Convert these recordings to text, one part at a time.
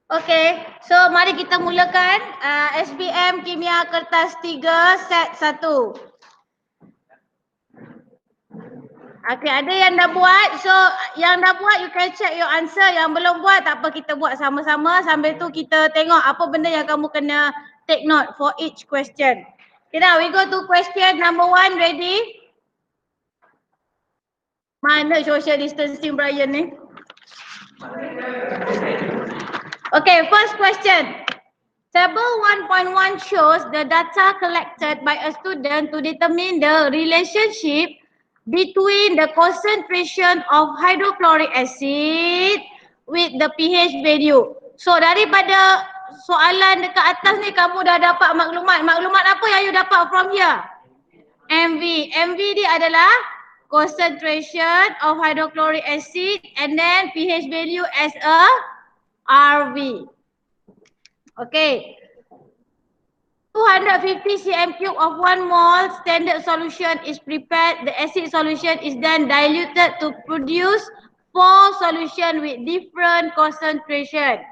Okay, so mari kita mulakan SPM Kimia Kertas 3 set 1. Okay, ada yang dah buat. So yang dah buat you can check your answer. Yang belum buat tak apa, kita buat sama-sama. Sambil tu kita tengok apa benda yang kamu kena take note for each question. Okay, now we go to question number 1. Ready? Mana social distancing Brian ni? Okay, first question. Table 1.1 shows the data collected by a student to determine the relationship between the concentration of hydrochloric acid with the pH value. So daripada soalan dekat atas ni kamu dah dapat maklumat. Maklumat apa yang you dapat from here? MV. MV dia adalah concentration of hydrochloric acid and then pH value as a RV. Okay. 250 cm cube of 1 mole standard solution is prepared. The acid solution is then diluted to produce 4 solution with different concentration.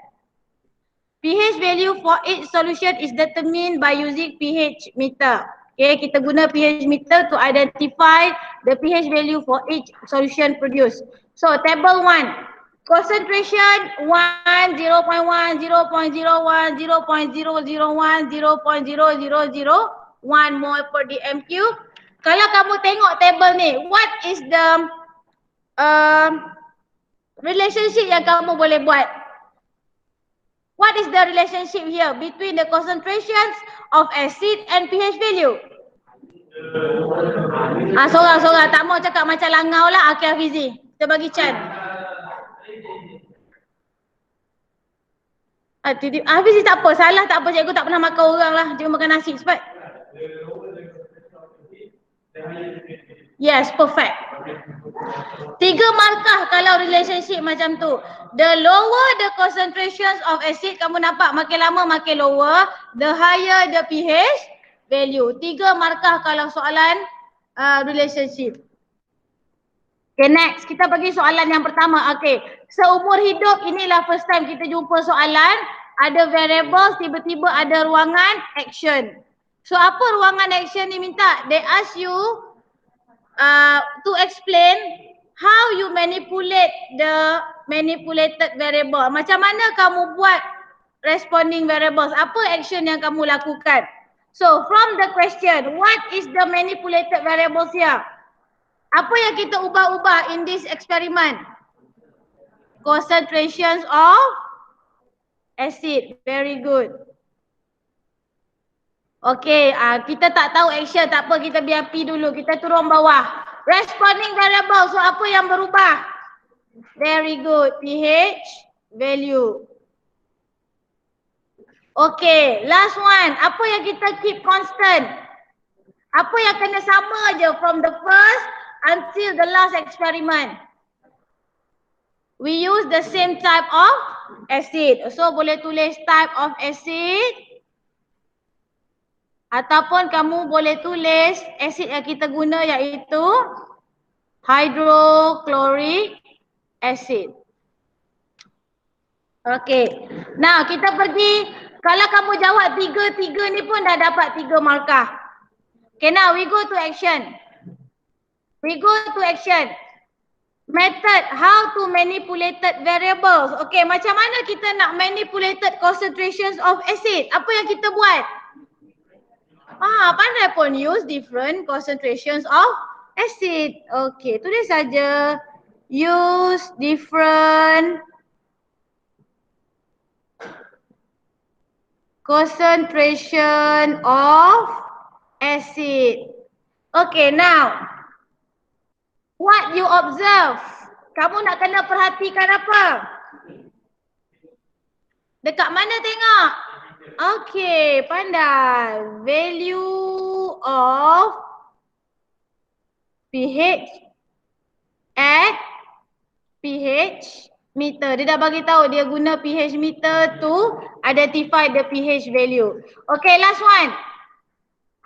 pH value for each solution is determined by using pH meter. Okay, kita guna pH meter to identify the pH value for each solution produced. So table 1. Concentration 1, 0.1, 0.01, 0.001, 0.0001 mole per dm cube. Kalau kamu tengok table ni, what is the relationship yang kamu boleh buat? What is the relationship here between the concentrations of acid and pH value? Sorang-sorang tak mau cakap macam langau lah. Okay, Hafizi, kita bagi Chan. Hafiz tak apa, salah tak apa, cikgu tak pernah makan orang lah, cikgu makan nasi cepat. Yes, perfect. 3 markah kalau relationship macam tu. The lower the concentrations of acid, kamu nampak makin lama makin lower, the higher the pH value. 3 markah kalau soalan relationship. Okay, next kita pergi soalan yang pertama. Okay, seumur hidup inilah first time kita jumpa soalan. Ada variables, tiba-tiba ada ruangan action. So apa ruangan action ni minta? They ask you to explain how you manipulate the manipulated variable. Macam mana kamu buat responding variables? Apa action yang kamu lakukan? So from the question, what is the manipulated variables here? Apa yang kita ubah-ubah in this experiment? Concentrations of acid. Very good. Okay, kita tak tahu action, tak apa, kita biar P dulu. Kita turun bawah. Responding variable, so apa yang berubah? Very good, pH value. Okay, last one. Apa yang kita keep constant? Apa yang kena sama je from the first until the last experiment? We use the same type of acid. So boleh tulis type of acid. Ataupun kamu boleh tulis acid yang kita guna iaitu hydrochloric acid. Okay. Now kita pergi, kalau kamu jawab 3 ni pun dah dapat 3 markah. Okay, now we go to action. We go to action. Method, how to manipulated variables. Okay, macam mana kita nak manipulated concentrations of acid? Apa yang kita buat? Pandai pun, use different concentrations of acid. Okay, tulis saja. Use different concentration of acid. Okay, now what you observe? Kamu nak kena perhatikan apa? Dekat mana tengok? Okay, pandai. Value of pH at pH meter. Dia dah bagi tahu dia guna pH meter to identify the pH value. Okay, last one.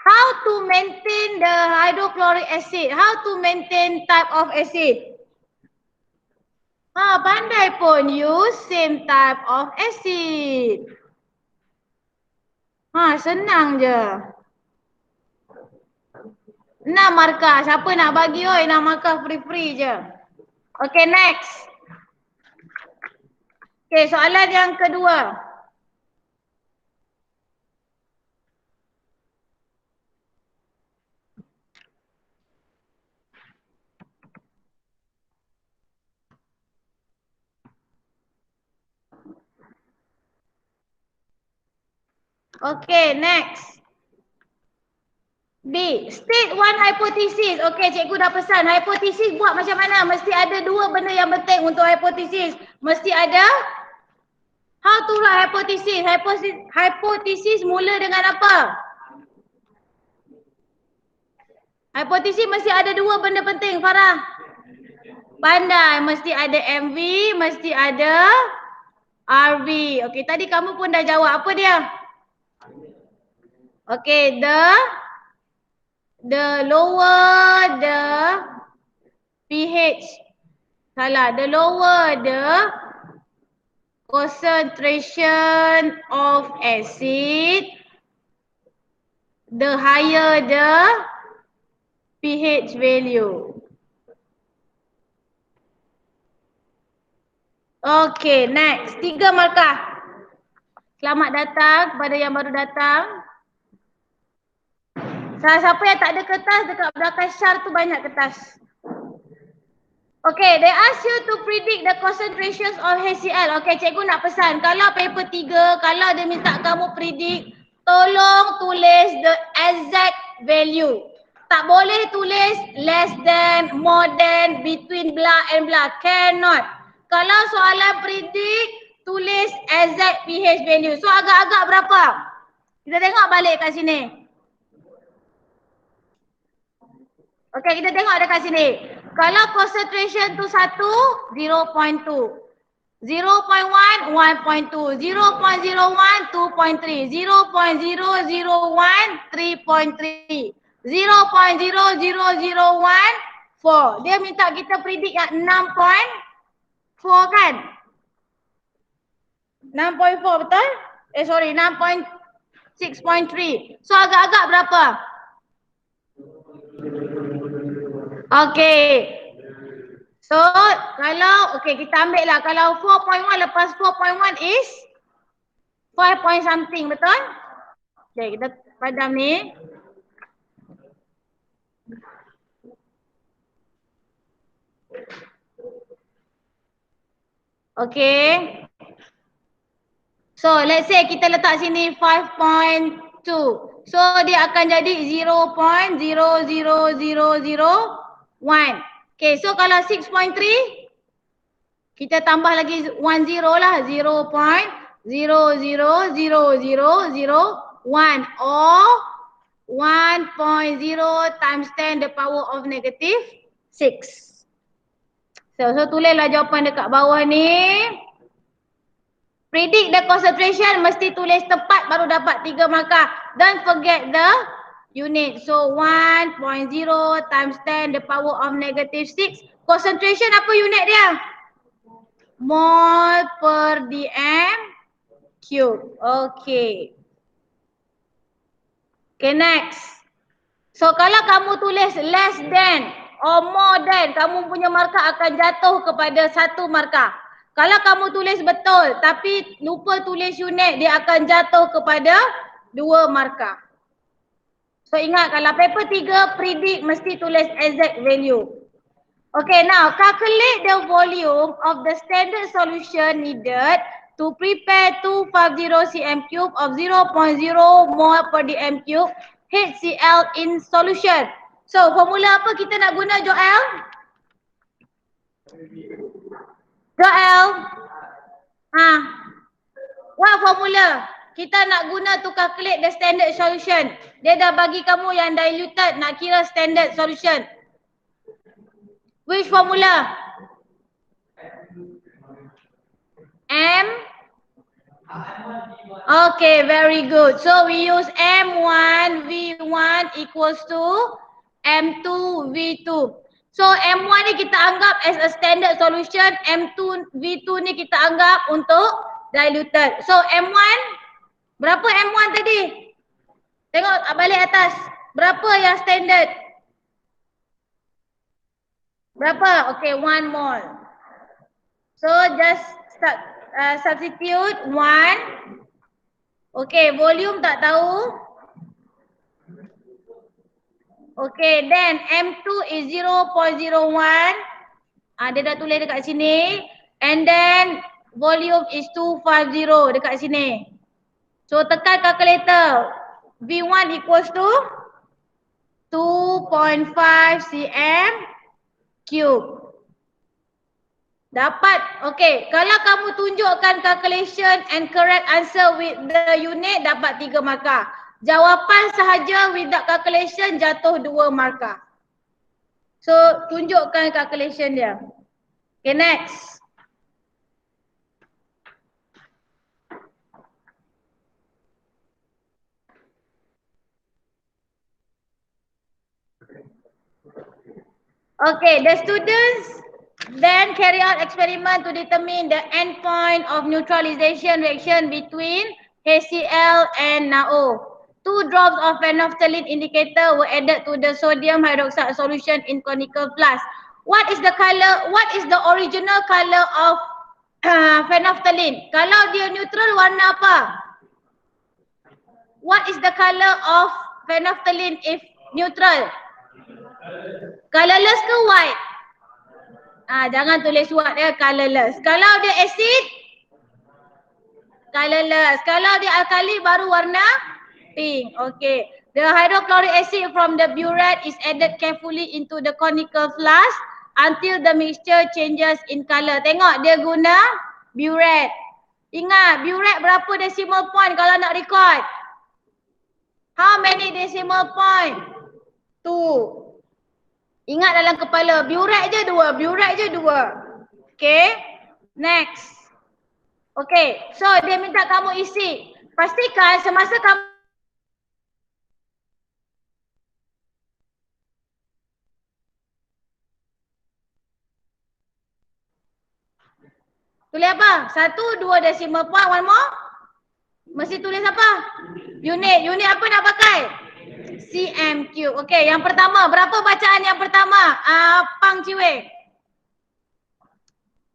How to maintain the hydrochloric acid? How to maintain type of acid? Pandai pun use same type of acid. Senang je. 6 markah. Siapa nak bagi oi 6 markah free-free je. Okay, next. Okay, soalan yang kedua. Okay, next. B. State one hypothesis. Okay, cikgu dah pesan. Hypothesis buat macam mana? Mesti ada dua benda yang penting untuk hypothesis. Mesti ada how to write hypothesis. Hypothesis mula dengan apa? Hypothesis mesti ada dua benda penting, Farah. Pandai. Mesti ada MV, mesti ada RV. Okay, tadi kamu pun dah jawab. Apa dia? Okay, the lower the pH. Salah. The lower the concentration of acid, the higher the pH value. Okay, next. 3 markah. Selamat datang kepada yang baru datang. Siapa yang tak ada kertas, dekat belakang Syar tu banyak kertas. Okay, they ask you to predict the concentrations of HCl. Okay, cikgu nak pesan. Kalau paper 3, kalau dia minta kamu predict, tolong tulis the exact value. Tak boleh tulis less than, more than, between blah and blah. Cannot. Kalau soalan predict, tulis exact pH value. So agak-agak berapa? Kita tengok balik kat sini. Okay, kita tengok dekat sini. Kalau concentration tu 1, 0.2. 0.1, 1.2. 0.01, 2.3. 0.001, 3.3. 0.00014. Dia minta kita predict yang 6.4 kan? 6.4 betul? Sorry, 6.6.3. So agak-agak berapa? Okay. So kalau kita ambil lah. Kalau 4.1 lepas 4.1 is 5 point something, betul? Okay, kita padam ni. Okay. So let's say kita letak sini 5.2. So dia akan jadi 0.00001. Okay, so kalau 6.3 kita tambah lagi 10 lah, 0.00001 or 1.0 times 10 the power of negative 6. So tulislah jawapan dekat bawah ni. Predict the concentration, mesti tulis tepat baru dapat 3 markah. Don't forget the unit. So 1.0 times 10 the power of negative 6. Concentration apa unit dia? Mol per dm cube. Okay. Okay, next. So kalau kamu tulis less than or more than, kamu punya markah akan jatuh kepada 1 markah. Kalau kamu tulis betul tapi lupa tulis unit, dia akan jatuh kepada 2 markah. So ingat, kalau paper 3 predict mesti tulis exact value. Okay, now calculate the volume of the standard solution needed to prepare 250 cm³ of 0.0 mol per dm³ HCl in solution. So formula apa kita nak guna, Joel? Joel? What formula kita nak guna to calculate the standard solution? Dia dah bagi kamu yang diluted, nak kira standard solution. Which formula? M? Okay, very good. So we use M1 V1 equals to M2 V2. So M1 ni kita anggap as a standard solution, M2, V2 ni kita anggap untuk diluted. So M1, berapa M1 tadi? Tengok balik atas. Berapa yang standard? Berapa? Okay, 1 mol. So just start, substitute 1. Okay, volume tak tahu. Okay, then M2 is 0.01. Dia dah tulis dekat sini. And then volume is 250 dekat sini. So tekan calculator. V1 equals to 2.5 cm cube. Dapat. Okay, kalau kamu tunjukkan calculation and correct answer with the unit, dapat 3 markah. Jawapan sahaja without calculation jatuh 2 markah. So tunjukkan calculation dia. Okay, next. Okay, the students then carry out experiment to determine the endpoint of neutralization reaction between HCl and NaO. 2 drops of phenolphthalein indicator were added to the sodium hydroxide solution in conical flask. What is the color? What is the original color of phenolphthalein? Kalau dia neutral, warna apa? What is the color of phenolphthalein if neutral? Colorless ke white? Jangan tulis white ya, colorless. Kalau dia acid, colorless. Kalau dia alkali baru warna pink. Okay. The hydrochloric acid from the burette is added carefully into the conical flask until the mixture changes in color. Tengok dia guna burette. Ingat burette berapa decimal point kalau nak record? How many decimal point? 2. Ingat dalam kepala, burette je 2, burette je 2. Okay. Next. Okay, so dia minta kamu isi. Pastikan semasa kamu tulis apa? 1, 2 decimal point, one more. Mesti tulis apa? Unit. Unit apa nak pakai? cm cube. Okay, yang pertama. Berapa bacaan yang pertama? Pang Ciwe.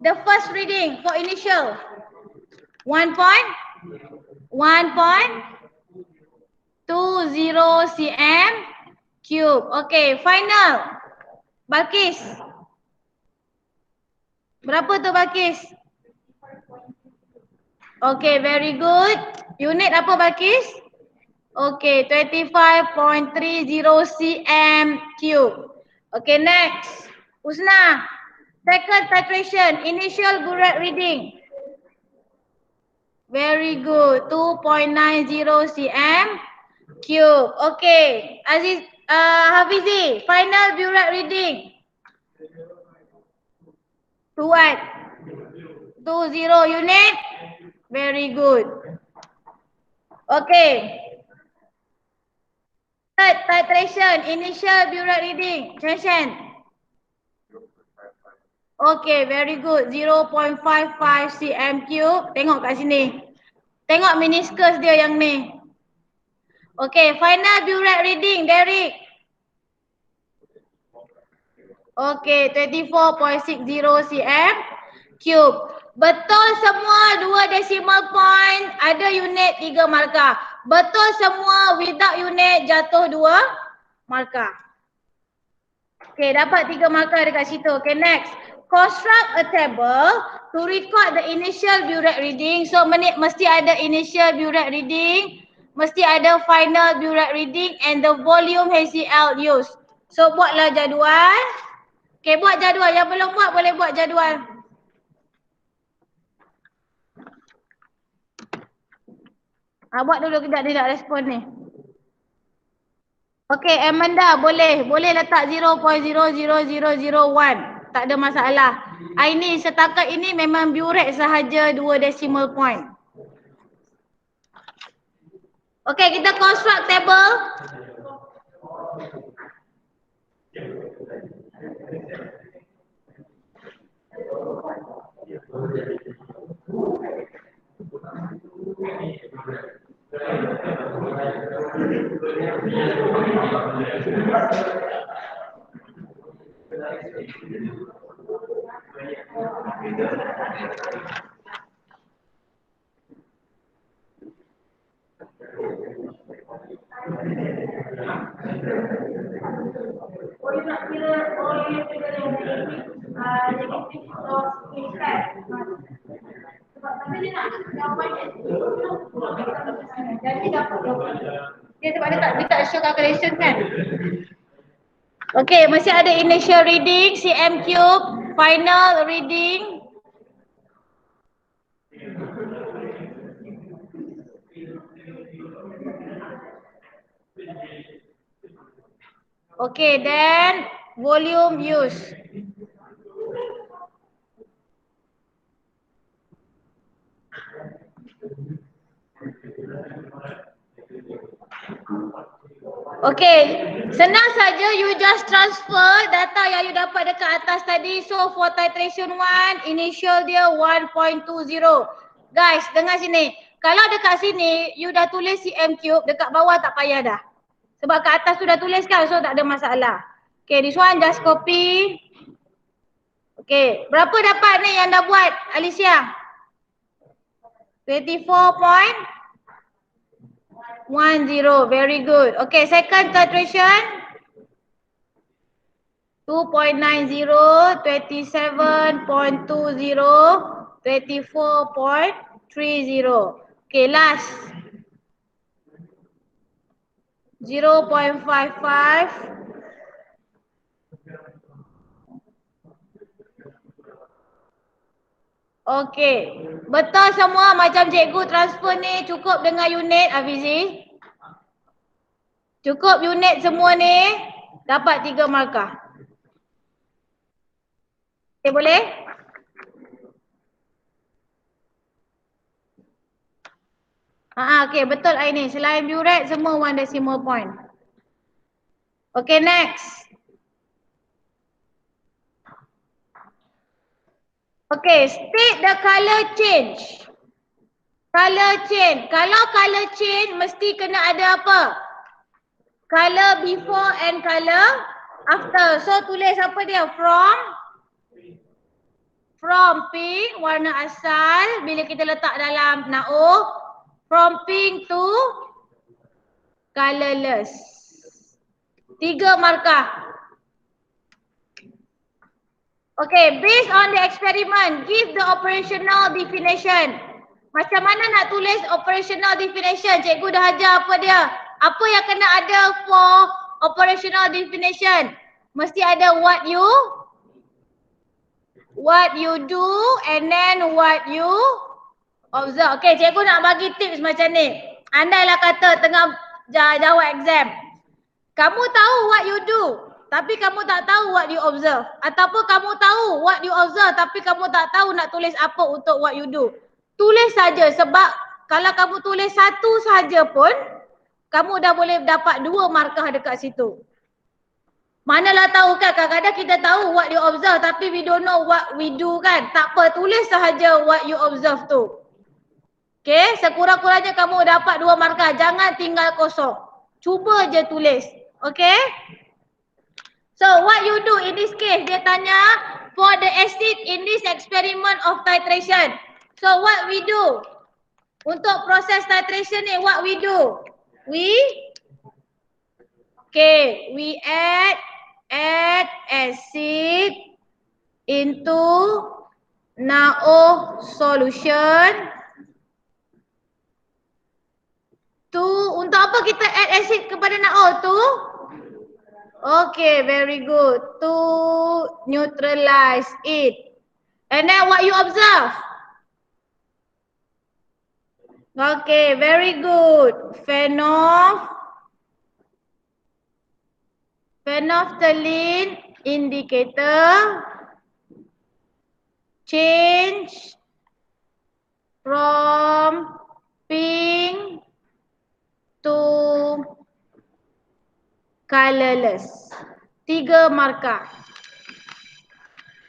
The first reading for initial. 1.20 cm cube. Okay, final. Balkis. Berapa tu Balkis? Okay, very good. Unit apa Balkis? Okay, 25.30 cm cube. Okay, next. Usna. Second titration, initial burette reading. Very good. 2.90 cm cube. Okay. Aziz, Hafizi, final burette reading. 20 unit. Very good. Okay. Third titration, initial burette reading. Session. Okay, very good. 0.55 cm cube. Tengok kat sini. Tengok meniscus dia yang ni. Okay, final burette reading, Derek. Okay, 24.60 cm cube. Betul semua 2 decimal point, ada unit 3 markah. Betul semua without unit jatuh 2 markah. Okay, dapat 3 markah dekat situ. Okay, next. Construct a table to record the initial burette reading. So mesti ada initial burette reading, mesti ada final burette reading and the volume HCl used. So buatlah jadual. Okay, buat jadual. Yang belum buat boleh buat jadual. Buat dulu kejap, dia nak respon ni. Okay, Amanda boleh. Boleh letak 0.00001. Tak ada masalah. Ini setakat ini memang burette sahaja 2 decimal point. Okay, kita construct table. Dia sebab dia tak show calculation kan. Okay, masih ada initial reading, CM cube, final reading. Okay, then volume use. Okay, senang saja you just transfer data yang you dapat dekat atas tadi. So for titration 1, initial dia 1.20. Guys, dengar sini. Kalau dekat sini you dah tulis CM cube, dekat bawah tak payah dah. Sebab kat atas tu dah tulis kan, so tak ada masalah. Okay, this one just copy. Okay, berapa dapat ni yang dah buat Alicia? 24.10, very good. Okay, second titration 2.90, 27.20, 24.30. Okay, last 0.55. Okay, betul semua macam cikgu transfer ni cukup dengan unit Afizi? Cukup unit semua ni dapat 3 markah. Okay, boleh? Okay, betul Aini. Selain buret semua 1 decimal point. Okay, next. Okay, state the color change. Color change. Kalau color change mesti kena ada apa? Color before and color after. So tulis apa dia? From pink, warna asal. Bila kita letak dalam naoh. From pink to colorless. 3 markah. Okay, based on the experiment, give the operational definition. Macam mana nak tulis operational definition? Cikgu dah ajar apa dia? Apa yang kena ada for operational definition? Mesti ada what you do and then what you observe. Okay, cikgu nak bagi tips macam ni. Andailah kata tengah jawab exam. Kamu tahu what you do, tapi kamu tak tahu what you observe. Ataupun kamu tahu what you observe tapi kamu tak tahu nak tulis apa untuk what you do. Tulis saja sebab kalau kamu tulis satu saja pun kamu dah boleh dapat 2 markah dekat situ. Manalah tahu kan, kadang-kadang kita tahu what you observe tapi we don't know what we do kan. Tak apa, tulis sahaja what you observe tu. Okay, sekurang-kurangnya kamu dapat 2 markah. Jangan tinggal kosong. Cuba je tulis. Okay. So what you do in this case, dia tanya for the acid in this experiment of titration. So what we do? Untuk proses titration ni, what we do? We add acid into NaOH solution. Untuk apa kita add acid kepada NaOH tu? Okay, very good. To neutralize it. And then what you observe? Okay, very good. Phenolphthalein indicator change from pink to colorless. 3 markah.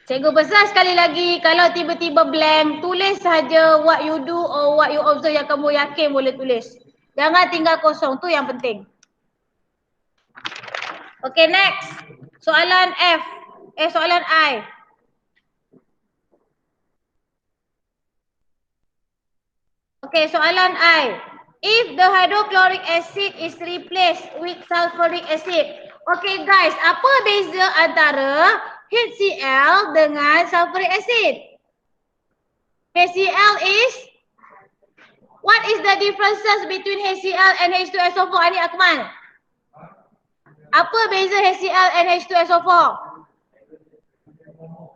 Cikgu pesan sekali lagi, kalau tiba-tiba blank, tulis saja what you do or what you observe yang kamu yakin boleh tulis. Jangan tinggal kosong, tu yang penting. Okay, next. Soalan F. Soalan I. Okay, soalan I. If the hydrochloric acid is replaced with sulfuric acid. Okay guys, apa beza antara HCl dengan sulfuric acid? HCl is, what is the differences between HCl and H2SO4? Ani Akmal. Apa beza HCl and H2SO4?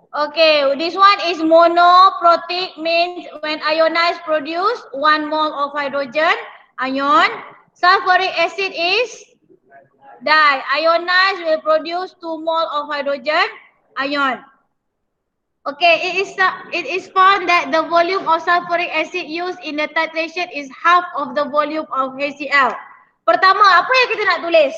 Okay, this one is monoprotic, means when ionized produce 1 mole of hydrogen ion. Sulfuric acid is ionized will produce 2 mole of hydrogen ion. Okay, it is found that the volume of sulfuric acid used in the titration is half of the volume of HCl. Pertama, apa yang kita nak tulis?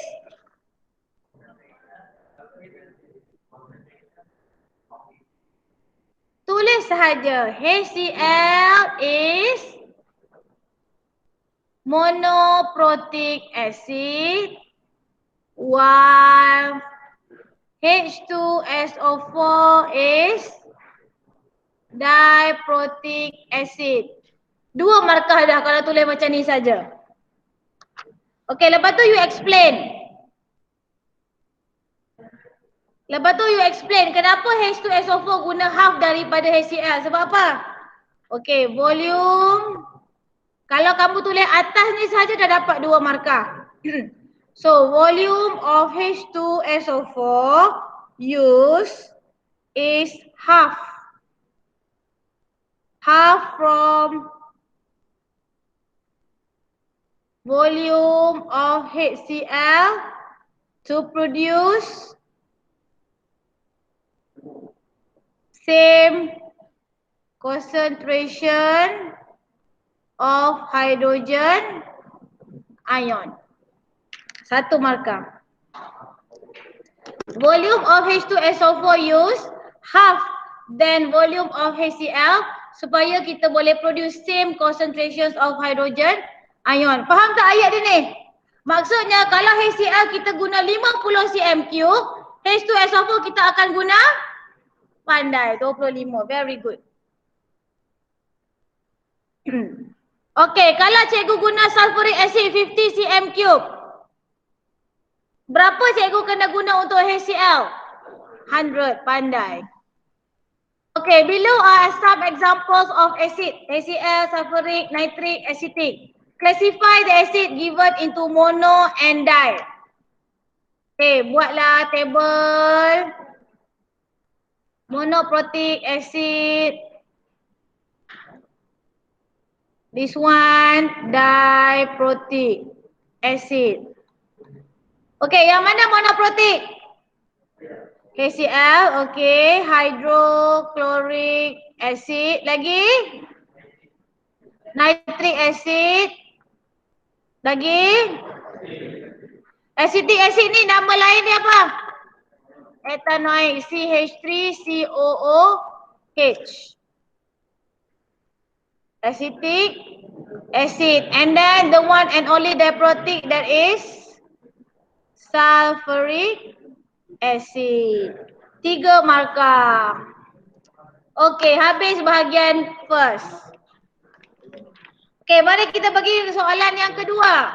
Tulis sahaja HCl is monoprotic acid while H2SO4 is diprotic acid. 2 markah dah kalau tulis macam ni saja. Okay, lepas tu you explain. Kenapa H2SO4 guna half daripada HCl. Sebab apa? Okay, volume. Kalau kamu tulis atas ni saja dah dapat 2 markah. So, volume of H2SO4 used is half. Half from volume of HCl to produce same concentration of hydrogen ion. 1 markah. Volume of H2SO4 used half than volume of HCl supaya kita boleh produce same concentrations of hydrogen ion. Faham tak ayat dia ni? Maksudnya kalau HCl kita guna 50 cm3, H2SO4 kita akan guna pandai 25. Very good. Okay, kalau cikgu guna sulfuric acid 50 cm3, berapa cikgu kena guna untuk HCl? 100, pandai. Okay, below are some examples of acid. HCl, sulfuric, nitric, acetic. Classify the acid given into mono and di. Okay, buatlah table. Monoprotic acid. This one, diprotic acid. Okay, yang mana monoprotic? HCl, okay. Hydrochloric acid. Lagi? Nitric acid. Lagi? Acetic acid ni nama lain dia apa? Ethanoic, CH3COOH. Acetic acid. And then the one and only diprotic, that is sulfuric acid. 3 markah. Okay, habis bahagian first. Okay, mari kita pergi soalan yang kedua.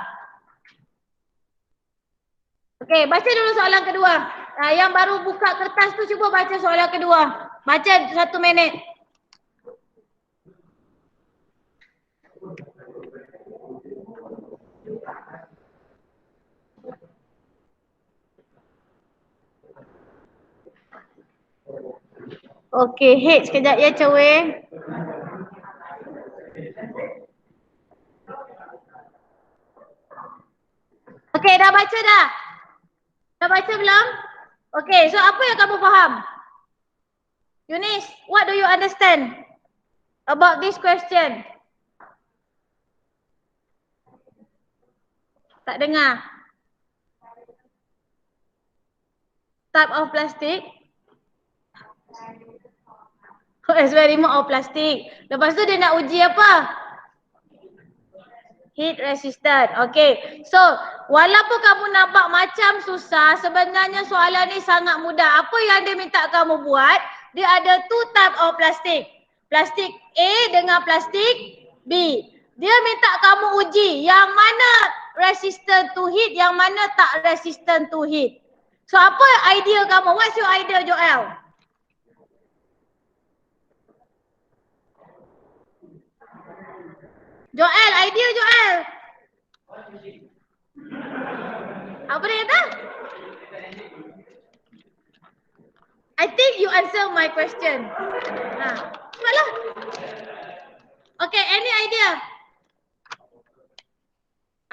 Okay, baca dulu soalan kedua. Yang baru buka kertas tu cuba baca soalan kedua. Baca 1 minit. Okay, H sekejap ya cawe. Okay, dah baca dah? Dah baca belum? Okay, so apa yang kamu faham? Yunis, what do you understand about this question? Tak dengar. Type of plastic. Eksperimen of plastik. Lepas tu dia nak uji apa? Heat resistant. Okay. So, walaupun kamu nampak macam susah, sebenarnya soalan ni sangat mudah. Apa yang dia minta kamu buat? Dia ada two type of plastik. Plastik A dengan plastik B. Dia minta kamu uji yang mana resistant to heat, yang mana tak resistant to heat. So, apa idea kamu? What's your idea, Joel? Joel, idea Joel. Apa dia kata? I think you answer my question. Cepatlah. Okay, any idea?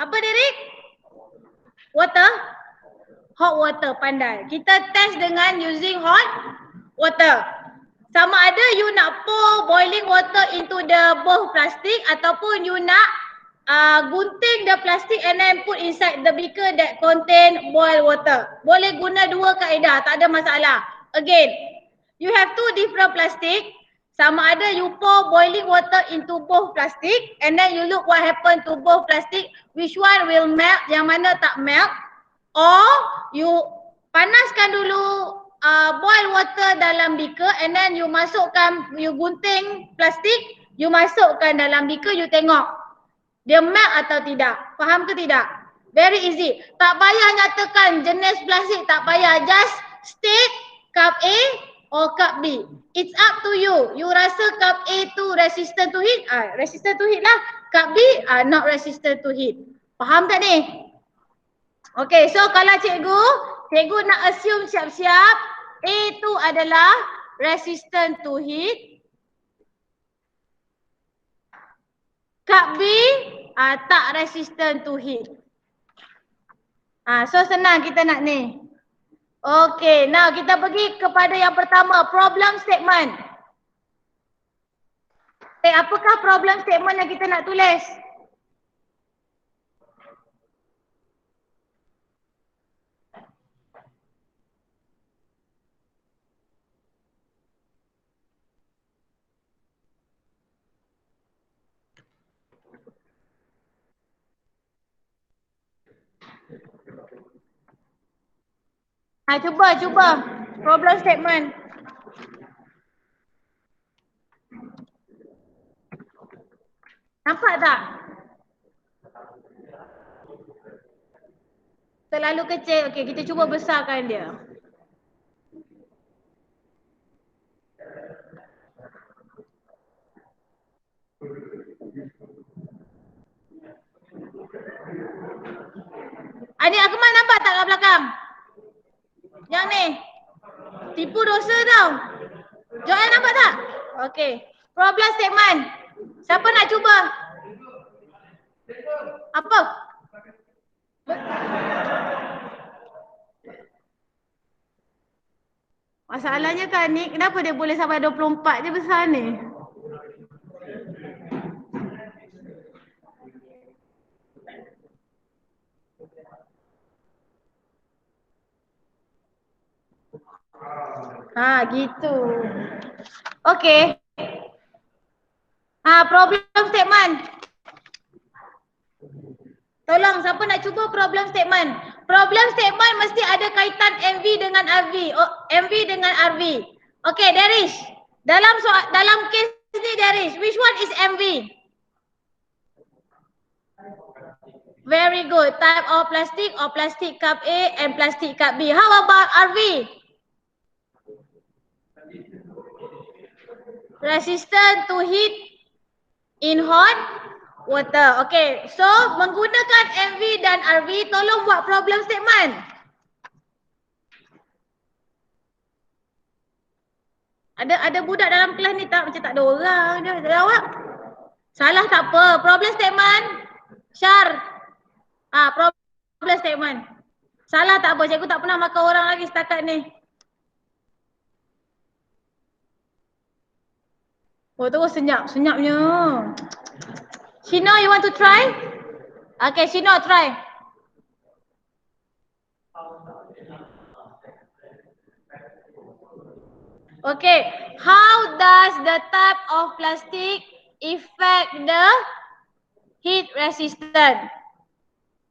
Apa Derek? Water? Hot water, pandai. Kita test dengan using hot water. Sama ada you nak pour boiling water into the both plastic ataupun you nak gunting the plastic and then put inside the beaker that contain boiled water. Boleh guna dua kaedah, tak ada masalah. Again, you have two different plastic. Sama ada you pour boiling water into both plastic and then you look what happen to both plastic, which one will melt, yang mana tak melt, or you panaskan dulu boil water dalam beaker and then you masukkan, you gunting plastik, you masukkan dalam beaker, you tengok dia melt atau tidak. Faham ke tidak? Very easy. Tak payah nyatakan jenis plastik, tak payah. Just state cup A or cup B. It's up to you. You rasa cup A tu resistant to heat? Resistant to heat lah. Cup B not resistant to heat. Faham tak ni? Okay, so kalau cikgu nak assume siap-siap A tu adalah resistant to heat. Cup B tak resistant to heat. So senang kita nak ni. Okay, now kita pergi kepada yang pertama, problem statement. Apakah problem statement yang kita nak tulis? Cuba. Problem statement. Nampak tak? Terlalu kecil. Okey, kita cuba besarkan dia. Adik Akmal nampak tak kat belakang? Yang ni. Tipu dosa tau. Joel nampak tak? Okey. Problem statement. Siapa nak cuba? Apa? Masalahnya kan ni, kenapa dia boleh sampai 24 je besar ni? Gitu. Okey. Problem statement. Tolong siapa nak cuba problem statement? Problem statement mesti ada kaitan MV dengan RV. MV dengan RV. Okey, Darish. Dalam case ni Darish, which one is MV? Very good. Type of plastic or plastic cup A and plastic cup B. How about RV? Resistant to heat in hot water. Okay, so menggunakan MV dan RV, tolong buat problem statement. Ada budak dalam kelas ni tak, macam tak ada orang je jawab. Salah tak apa. Problem statement. Syar. Problem statement. Salah tak apa. Cikgu tak pernah makan orang lagi setakat ni. Oh tu senyapnya. Shino, you want to try? Okay, Shino, try. Okay, how does the type of plastic affect the heat resistance?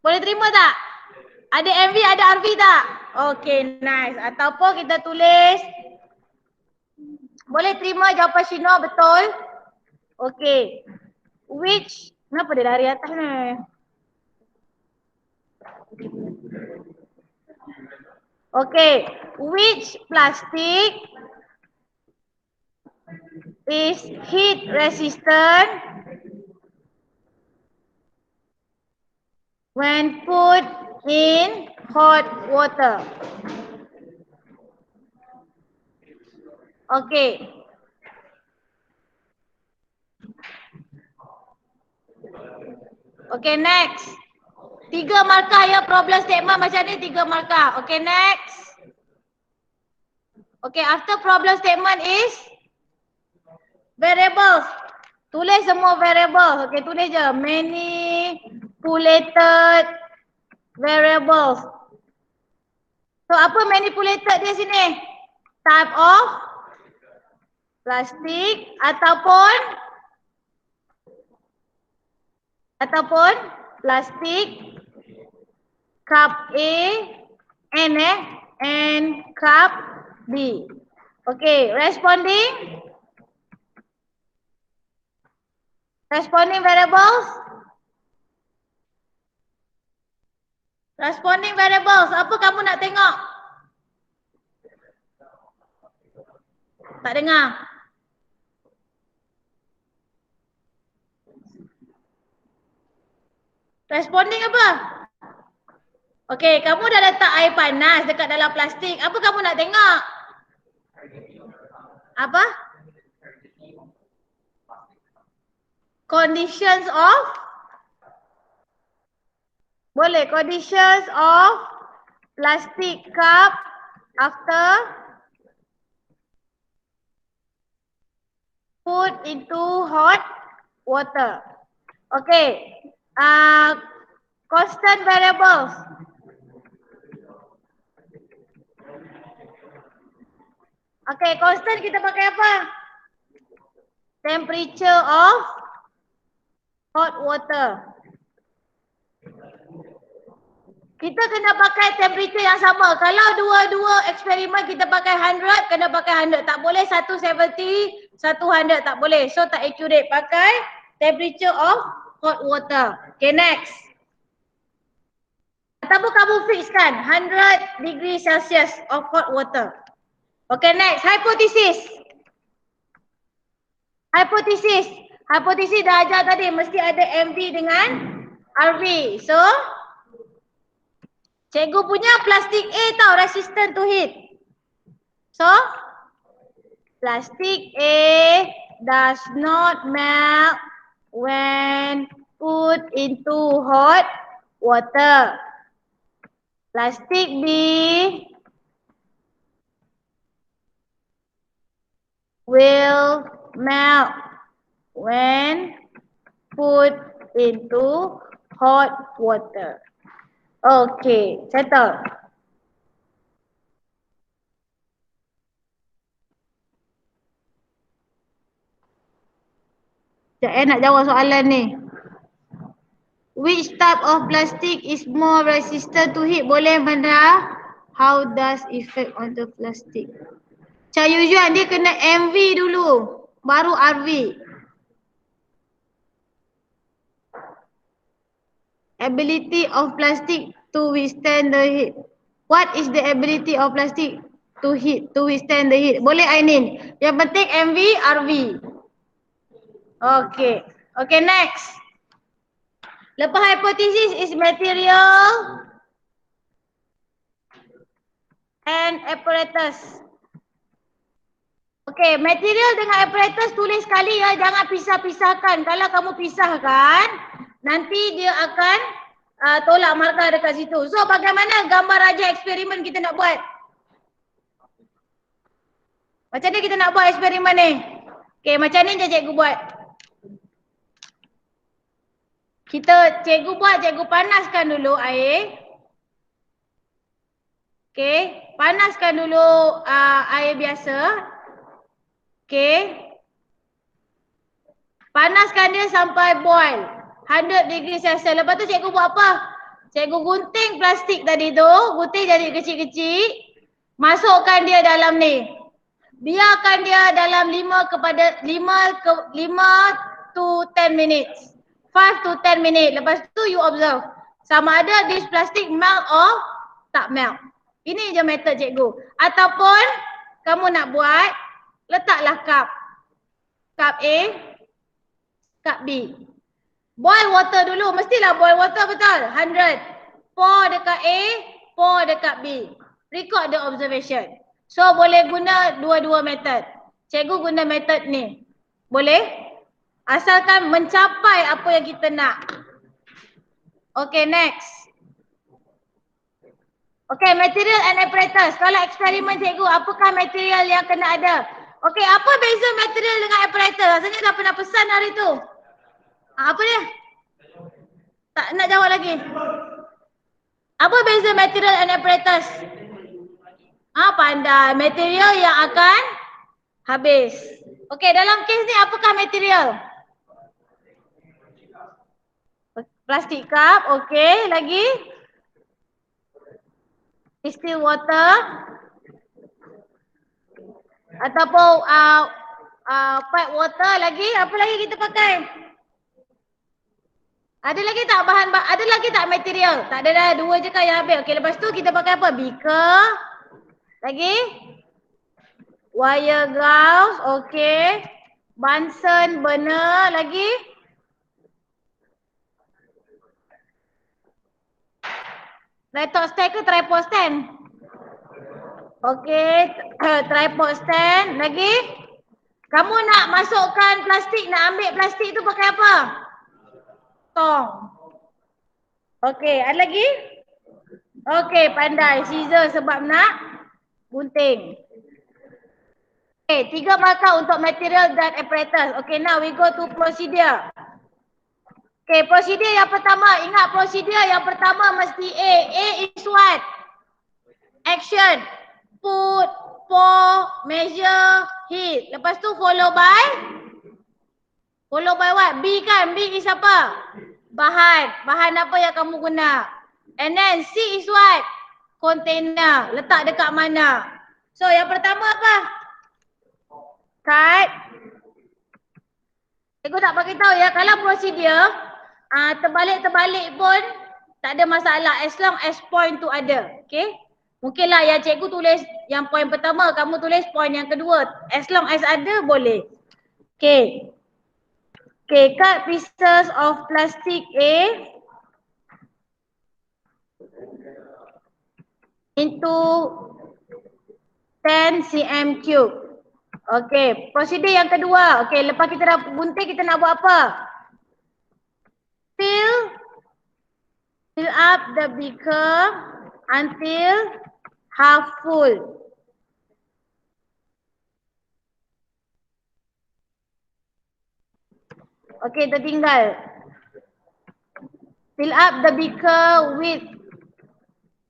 Boleh terima tak? Ada MV, ada RV tak? Okay, nice. Ataupun kita tulis, boleh terima jawapan Shino betul? Okay. Which, kenapa dia dari atas ni? Okay, which plastic is heat resistant when put in hot water? Okay. Okay, next. 3 markah ya, problem statement macam ni 3 markah. Okay, next. Okay, after problem statement is variables. Tulis semua variable. Okay, tulis je. Manipulated variables. So, apa manipulated dia sini? Type of plastic ataupun plastic cup A and cup B. Okay, responding variables. Responding variables, apa kamu nak tengok? Tak dengar. Responding apa? Okay, kamu dah letak air panas dekat dalam plastik. Apa kamu nak tengok? Apa? Conditions of? Boleh, conditions of plastic cup after put into hot water. Okay. Constant variables. Okay, constant kita pakai apa? Temperature of hot water. Kita kena pakai temperature yang sama. Kalau dua-dua eksperimen kita pakai 100, kena pakai 100. Tak boleh 170, 100 tak boleh. So tak accurate. Pakai temperature of hot water. Okay, next. Ataupun kamu fixkan 100 degree Celsius of hot water. Okay, next. Hypothesis. Hypothesis dah ajar tadi. Mesti ada MV dengan RV. So, cikgu punya plastik A tau resistant to heat. So, plastic A does not melt when put into hot water. Plastic B will melt when put into hot water. Okay, settle. Sekejap nak jawab soalan ni. Which type of plastic is more resistant to heat? Boleh benda? How does effect on the plastic? Macam usual dia kena MV dulu, baru RV. Ability of plastic to withstand the heat. What is the ability of plastic to withstand the heat? Boleh Ainin. Yang penting MV, RV. Okay. Okay, next. Lepas hypothesis is material and apparatus. Okay, material dengan apparatus tulis sekali ya. Jangan pisah-pisahkan. Kalau kamu pisahkan, nanti dia akan tolak markah dekat situ. So, bagaimana gambar raja eksperimen kita nak buat? Macam ni kita nak buat eksperimen ni? Okay, macam ni je cikgu buat. Cikgu panaskan dulu air. Okay, panaskan dulu air biasa. Okay. Panaskan dia sampai boil. 100 degree Celsius. Lepas tu cikgu buat apa? Cikgu gunting plastik tadi tu. Gunting jadi kecil-kecil. Masukkan dia dalam ni. Biarkan dia dalam 5 to 10 minutes. 5 to 10 minutes. Lepas tu you observe. Sama ada this plastic melt or tak melt. Ini je method cikgu. Ataupun kamu nak buat, letaklah cup. Cup A, cup B. Boil water dulu. Mestilah boil water betul. 100. Pour dekat A, pour dekat B. Record the observation. So boleh guna dua-dua method. Cikgu guna method ni. Boleh? Asalkan mencapai apa yang kita nak. Okay, next. Okay, material and apparatus. Kalau eksperimen cikgu, apakah material yang kena ada? Okay, apa beza material dengan apparatus? Rasanya dah pernah pesan hari tu. Apa dia? Tak nak jawab lagi. Apa beza material and apparatus? Pandai. Material yang akan habis. Okay, dalam kes ni apakah material? Plastic cup. Okay, lagi? Distilled water. Ataupun pipe water lagi. Apa lagi kita pakai? Ada lagi tak bahan, ada lagi tak material? Tak ada dah, 2 je kan yang habis. Okay, lepas tu kita pakai apa? Beaker. Lagi? Wire gauze. Okay. Bunsen burner. Lagi? Laptop stand ke tripod stand? Okay. Tripod stand. Lagi? Kamu nak masukkan plastik, nak ambil plastik tu pakai apa? Tong. Okay, ada lagi? Okay, pandai. Scissor sebab nak gunting. Okay, 3 markah untuk material dan apparatus. Okay, now we go to procedure. Okay, procedure yang pertama. Ingat procedure yang pertama mesti A. A is what? Action. Put, pour, measure, heat. Lepas tu follow by? Follow by what? B kan? B is apa? Bahan. Bahan apa yang kamu guna? And then C is what? Container. Letak dekat mana? So yang pertama apa? Cut. Cikgu tak bagi tahu ya. Kalau prosedur terbalik-terbalik pun tak ada masalah as long as point tu ada. Okay? Mungkinlah yang cikgu tulis yang point pertama, kamu tulis point yang kedua. As long as ada boleh. Okay. Okay, cut pieces of plastic A into 10 cm cube. Okay, prosedur yang kedua. Okay, lepas kita dah gunting, kita nak buat apa? Fill up the beaker until half full. Okay, tertinggal. Fill up the beaker with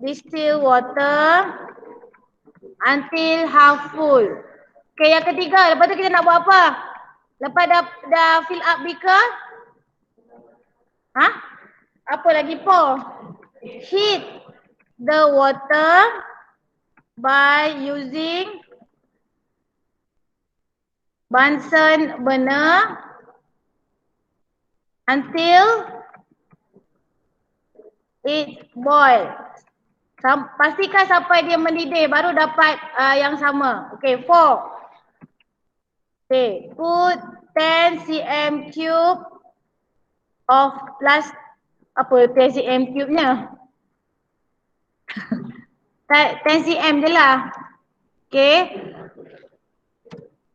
distilled water until half full. Okay, yang ketiga. Lepas tu kita nak buat apa? Lepas dah fill up beaker. Apa lagi pour? Heat the water by using Bunsen burner until it boils. Pastikan sampai dia mendidih baru dapat yang sama. Okay, 4. Okay, put 10 cm cube of plastic. Apa 10 cm cube-nya? 10 cm je lah. Okay.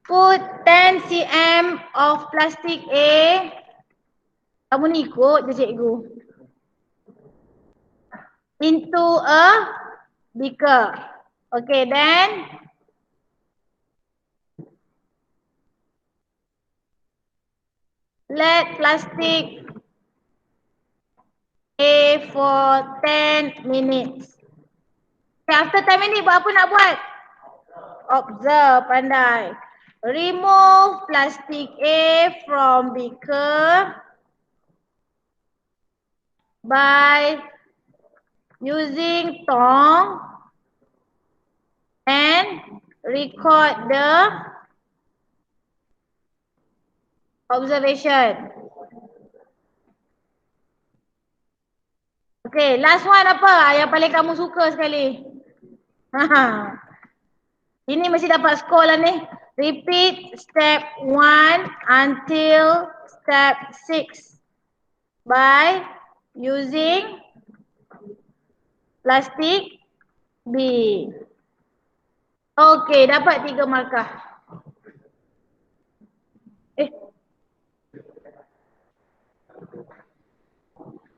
Put 10 cm of plastic A. Kamu ni ikut je cikgu. Into a beaker. Okay, then let plastic A for 10 minutes. Okay, after 10 minutes buat apa nak buat? Observe, pandai. Remove plastic A from beaker by using tong and record the observation. Okay, last one apa yang paling kamu suka sekali? Ini mesti dapat skor lah ni. Repeat step 1 until step 6 by using plastic B. Okay, dapat 3 markah.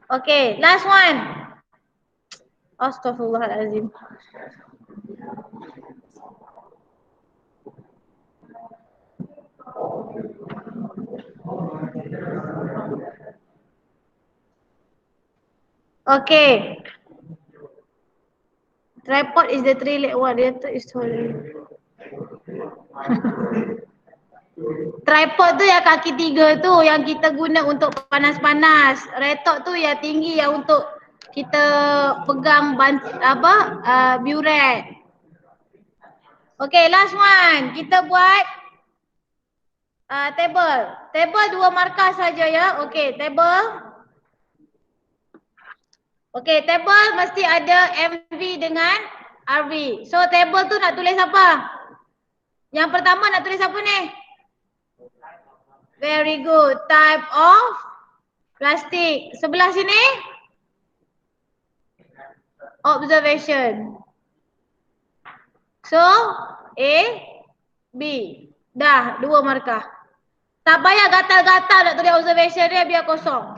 Okay, last one. Astaghfirullahalazim. Okay. Tripod is the three-leg one. The other is sorry. Tripod tu yang kaki 3 tu yang kita guna untuk panas-panas. Retok tu yang tinggi yang untuk kita pegang buret. Okay, last one. Kita buat table. Table 2 markah saja ya. Okay, table. Okay, table mesti ada MV dengan RV. So table tu nak tulis apa? Yang pertama nak tulis apa ni? Very good. Type of plastic. Sebelah sini? Observation. So, A, B. Dah, 2 markah. Tak payah gatal-gatal nak tulis observation dia, biar kosong.